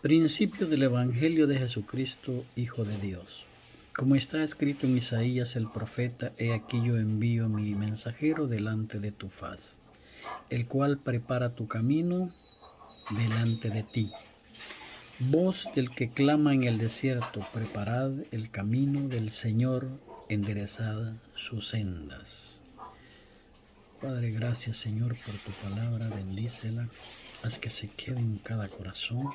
Principio del Evangelio de Jesucristo, Hijo de Dios. Como está escrito en Isaías el profeta, he aquí yo envío mi mensajero delante de tu faz, el cual prepara tu camino delante de ti. Voz del que clama en el desierto, preparad el camino del Señor, enderezad sus sendas. Padre, gracias Señor por tu palabra, bendícela, haz que se quede en cada corazón.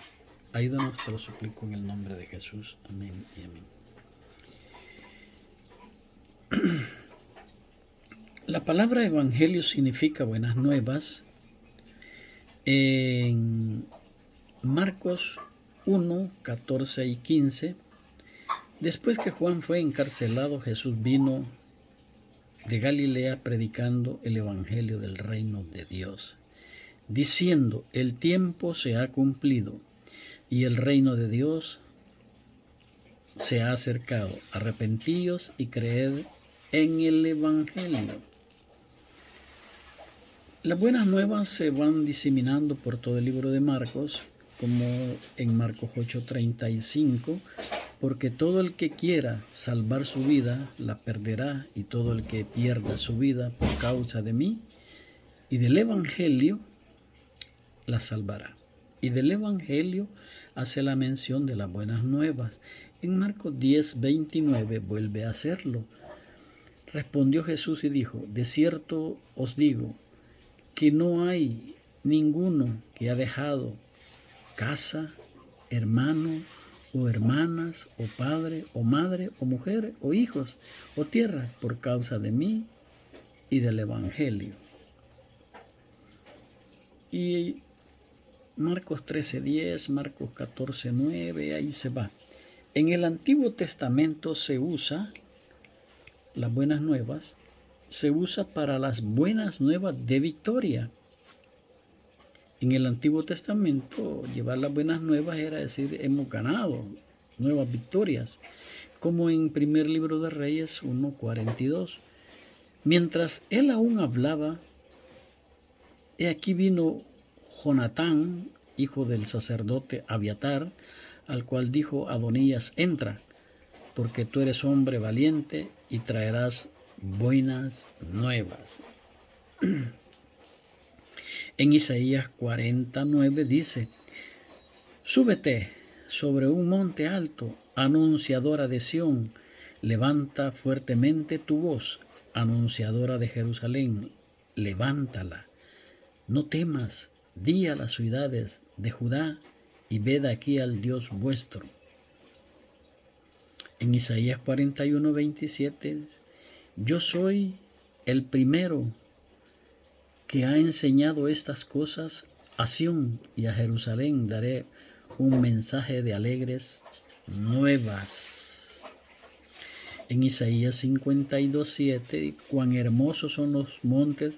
Ayúdanos, te lo suplico en el nombre de Jesús. Amén y amén. La palabra evangelio significa buenas nuevas. En Marcos 1, 14 y 15, después que Juan fue encarcelado, Jesús vino de Galilea predicando el evangelio del reino de Dios, diciendo: el tiempo se ha cumplido y el reino de Dios se ha acercado. Arrepentíos y creed en el evangelio. Las buenas nuevas se van diseminando por todo el libro de Marcos, como en Marcos 8:35, porque todo el que quiera salvar su vida la perderá, y todo el que pierda su vida por causa de mí y del evangelio la salvará. Y del evangelio hace la mención de las buenas nuevas. En Marcos 10:29 vuelve a hacerlo. Respondió Jesús y dijo: de cierto os digo que no hay ninguno que ha dejado casa, hermano o hermanas, o padre o madre o mujer o hijos o tierra por causa de mí y del evangelio. Y Marcos 13:10, Marcos 14:9, ahí se va. En el Antiguo Testamento se usa las buenas nuevas, se usa para las buenas nuevas de victoria. En el Antiguo Testamento, llevar las buenas nuevas era decir, hemos ganado nuevas victorias, como en primer libro de Reyes 1:42. Mientras él aún hablaba, he aquí vino Jonatán, hijo del sacerdote Abiatar, al cual dijo Adonías: entra, porque tú eres hombre valiente y traerás buenas nuevas. En Isaías 49 dice: súbete sobre un monte alto, anunciadora de Sión, levanta fuertemente tu voz, anunciadora de Jerusalén, levántala. No temas, di a las ciudades de Judá, y ved aquí al Dios vuestro. En Isaías 41:27, yo soy el primero que ha enseñado estas cosas a Sión, y a Jerusalén daré un mensaje de alegres nuevas. En Isaías 52:7, cuán hermosos son los montes,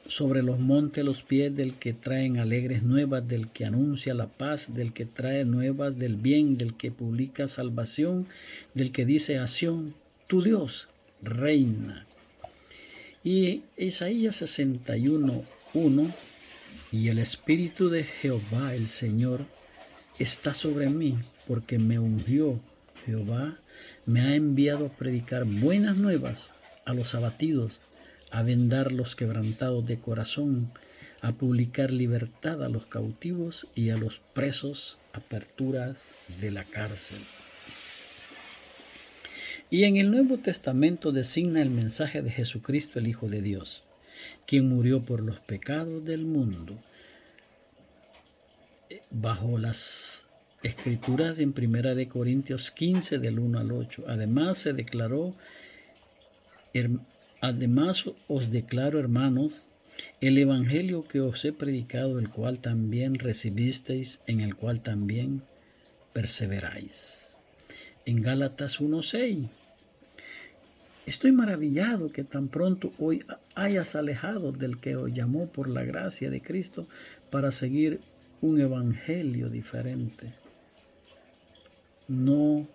sobre los montes los pies del que traen alegres nuevas, del que anuncia la paz, del que trae nuevas del bien, del que publica salvación, del que dice a Sión: tu Dios reina. Y Isaías 61:1, y el Espíritu de Jehová el Señor está sobre mí, porque me ungió Jehová, me ha enviado a predicar buenas nuevas a los abatidos, a vendar los quebrantados de corazón, a publicar libertad a los cautivos y a los presos aperturas de la cárcel. Y en el Nuevo Testamento designa el mensaje de Jesucristo, el Hijo de Dios, quien murió por los pecados del mundo. Bajo las Escrituras en 1 Corintios 15, del 1 al 8. Además os declaro, hermanos, el evangelio que os he predicado, el cual también recibisteis, en el cual también perseveráis. En Gálatas 1:6. Estoy maravillado que tan pronto hoy hayas alejado del que os llamó por la gracia de Cristo para seguir un evangelio diferente. No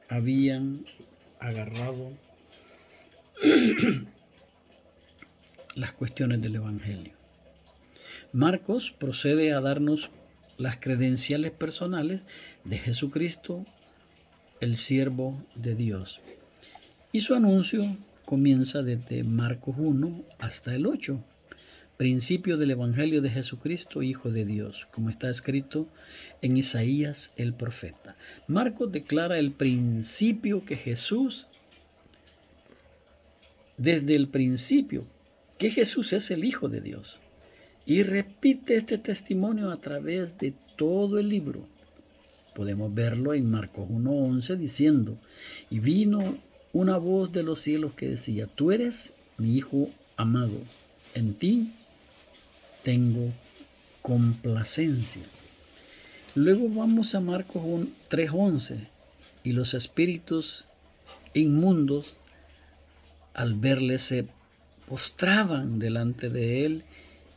habían agarrado las cuestiones del evangelio. Marcos procede a darnos las credenciales personales de Jesucristo, el siervo de Dios. Y su anuncio comienza desde Marcos 1 hasta el 8. Principio del Evangelio de Jesucristo, Hijo de Dios, como está escrito en Isaías el profeta. Marcos declara el principio que Jesús, desde el principio, que Jesús es el Hijo de Dios. Y repite este testimonio a través de todo el libro. Podemos verlo en Marcos 1:11 diciendo, y vino una voz de los cielos que decía, tú eres mi Hijo amado, en ti tengo complacencia. Luego vamos a Marcos 3:11, y los espíritus inmundos al verle se postraban delante de él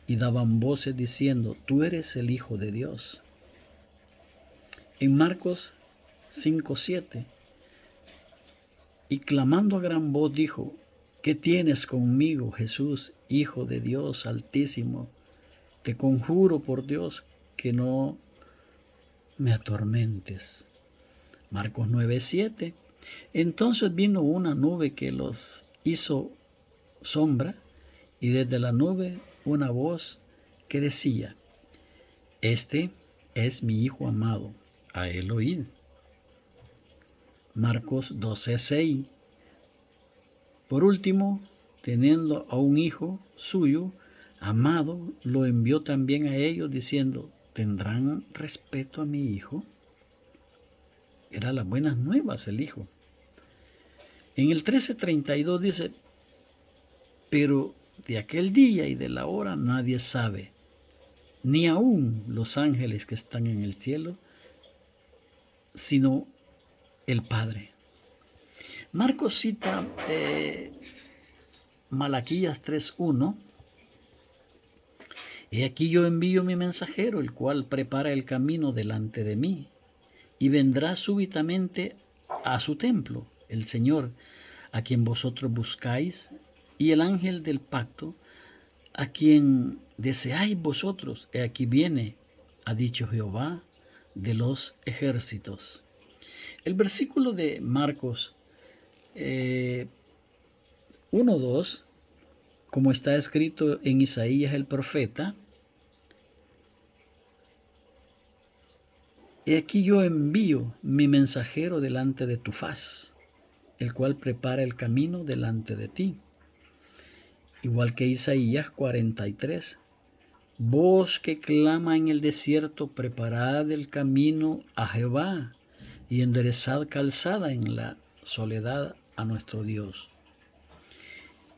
y daban voces diciendo, tú eres el Hijo de Dios. En Marcos 5:7, y clamando a gran voz dijo, ¿qué tienes conmigo, Jesús, Hijo de Dios Altísimo? Te conjuro por Dios que no me atormentes. Marcos 9:7, entonces vino una nube que los hizo sombra, y desde la nube una voz que decía, este es mi Hijo amado, a él oíd. Marcos 12:6, por último, teniendo a un hijo suyo amado, lo envió también a ellos diciendo, ¿tendrán respeto a mi hijo? Era las buenas nuevas el hijo. En el 13:32 dice, pero de aquel día y de la hora nadie sabe, ni aun los ángeles que están en el cielo, sino el Padre. Marcos cita Malaquías 3:1, he aquí yo envío mi mensajero, el cual prepara el camino delante de mí, y vendrá súbitamente a su templo, el Señor, a quien vosotros buscáis, y el ángel del pacto, a quien deseáis vosotros, he aquí viene, ha dicho Jehová de los ejércitos. El versículo de Marcos 1:2, como está escrito en Isaías el profeta, he aquí yo envío mi mensajero delante de tu faz, el cual prepara el camino delante de ti. Igual que Isaías 43, voz que clama en el desierto, preparad el camino a Jehová y enderezad calzada en la soledad a nuestro Dios.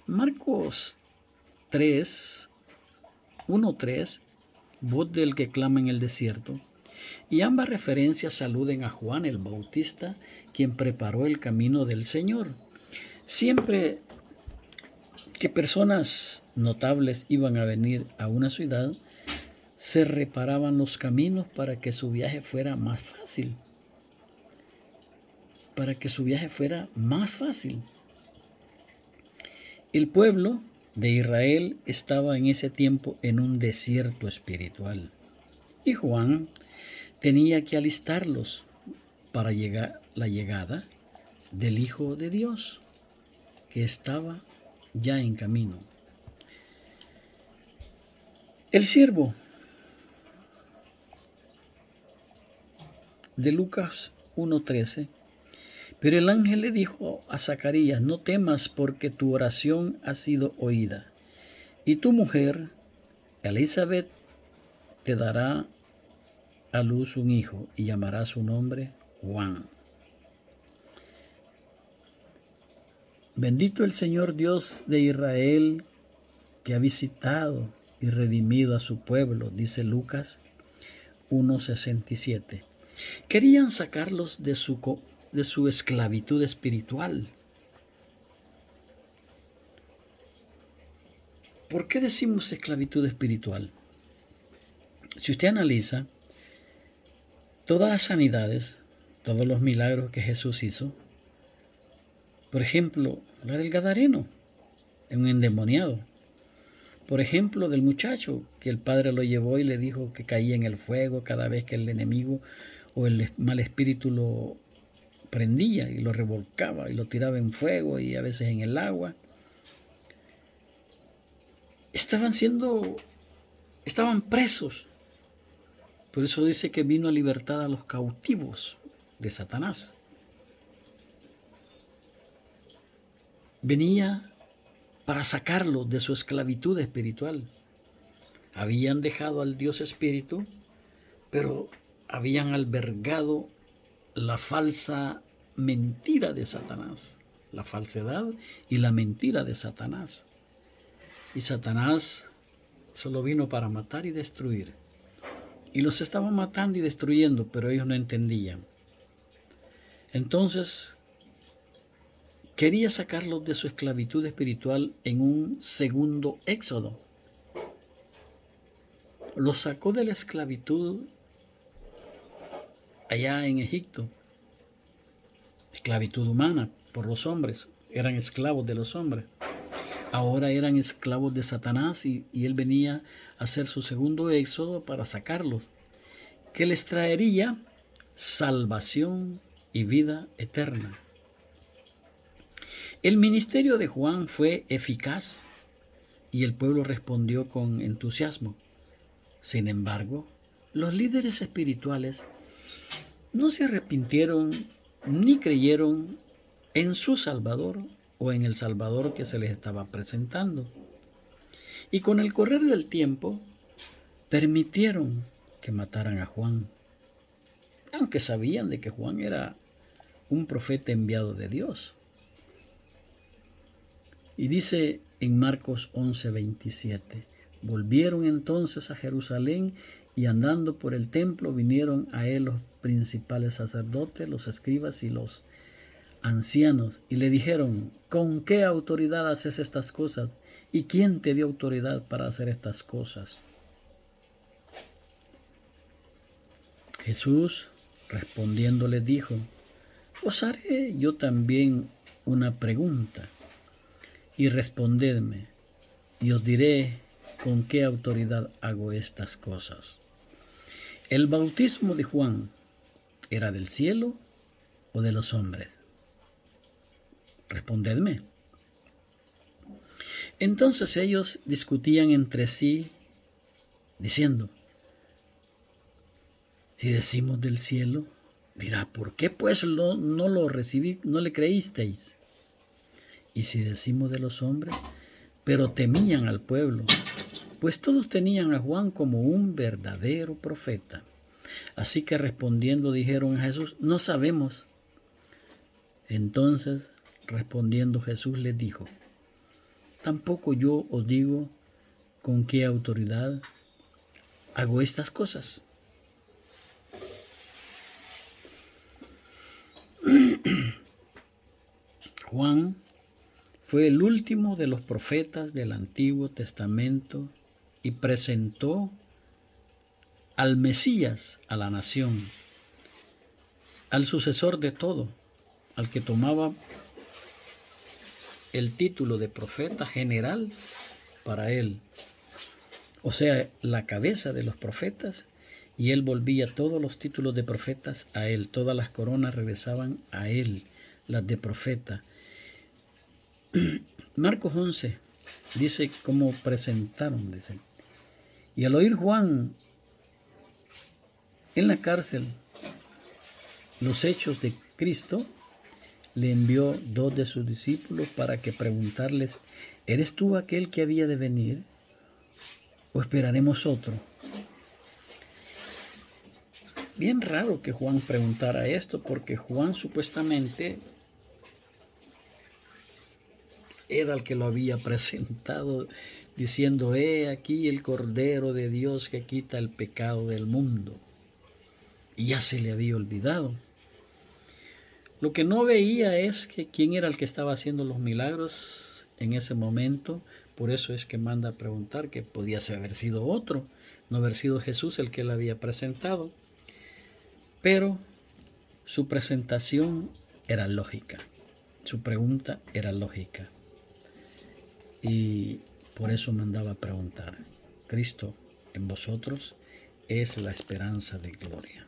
Marcos 1:3, voz del que clama en el desierto, y ambas referencias aluden a Juan el Bautista, quien preparó el camino del Señor. Siempre que personas notables iban a venir a una ciudad, se reparaban los caminos para que su viaje fuera más fácil. El pueblo de Israel estaba en ese tiempo en un desierto espiritual, y Juan tenía que alistarlos para la llegada del Hijo de Dios, que estaba ya en camino. El siervo de Lucas 1:13, pero el ángel le dijo a Zacarías, no temas porque tu oración ha sido oída, y tu mujer, Elizabeth, te dará a luz un hijo y llamará su nombre Juan. Bendito el Señor Dios de Israel, que ha visitado y redimido a su pueblo, dice Lucas 1:67. Querían sacarlos de su esclavitud espiritual. ¿Por qué decimos esclavitud espiritual? Si usted analiza todas las sanidades, todos los milagros que Jesús hizo, por ejemplo, la del Gadareno, un endemoniado, Por ejemplo, del muchacho que el padre lo llevó y le dijo que caía en el fuego cada vez que el enemigo o el mal espíritu lo prendía y lo revolcaba y lo tiraba en fuego y a veces en el agua. Estaban presos. Por eso dice que vino a libertar a los cautivos de Satanás. Venía para sacarlos de su esclavitud espiritual. Habían dejado al Dios Espíritu, pero habían albergado la falsa mentira de Satanás, la falsedad y la mentira de Satanás. Y Satanás solo vino para matar y destruir. Y los estaba matando y destruyendo, pero ellos no entendían. Entonces, quería sacarlos de su esclavitud espiritual en un segundo éxodo. Los sacó de la esclavitud allá en Egipto, esclavitud humana por los hombres, eran esclavos de los hombres. Ahora eran esclavos de Satanás y él venía a hacer su segundo éxodo para sacarlos, que les traería salvación y vida eterna. El ministerio de Juan fue eficaz y el pueblo respondió con entusiasmo. Sin embargo, los líderes espirituales no se arrepintieron ni creyeron en su Salvador o en el Salvador que se les estaba presentando. Y con el correr del tiempo, permitieron que mataran a Juan, aunque sabían de que Juan era un profeta enviado de Dios. Y dice en Marcos 11:27, volvieron entonces a Jerusalén y andando por el templo vinieron a él los principales sacerdotes, los escribas y los ancianos, y le dijeron, ¿con qué autoridad haces estas cosas? ¿Y quién te dio autoridad para hacer estas cosas? Jesús respondiendo les dijo, os haré yo también una pregunta, y respondedme, y os diré con qué autoridad hago estas cosas. ¿El bautismo de Juan era del cielo o de los hombres? Respondedme. Entonces ellos discutían entre sí, diciendo, si decimos del cielo, dirá, ¿por qué pues no lo recibí, no le creísteis? Y si decimos de los hombres, pero temían al pueblo, pues todos tenían a Juan como un verdadero profeta. Así que respondiendo dijeron a Jesús, no sabemos. Entonces respondiendo Jesús les dijo, tampoco yo os digo con qué autoridad hago estas cosas. Juan fue el último de los profetas del Antiguo Testamento y presentó al Mesías a la nación, al sucesor de todo, al que tomaba el título de profeta general para él, o sea, la cabeza de los profetas, y él volvía todos los títulos de profetas a él, todas las coronas regresaban a él, las de profeta. Marcos 11 dice cómo presentaron, dice, y al oír Juan en la cárcel los hechos de Cristo, le envió 2 de sus discípulos para que preguntarles, ¿eres tú aquel que había de venir o esperaremos otro? Bien raro que Juan preguntara esto, porque Juan supuestamente era el que lo había presentado diciendo, he aquí el Cordero de Dios que quita el pecado del mundo. Y ya se le había olvidado. Lo que no veía es que quién era el que estaba haciendo los milagros en ese momento. Por eso es que manda a preguntar que podía haber sido otro, no haber sido Jesús el que le había presentado. Pero su presentación era lógica, su pregunta era lógica. Y Por eso mandaba preguntar, Cristo en vosotros es la esperanza de gloria.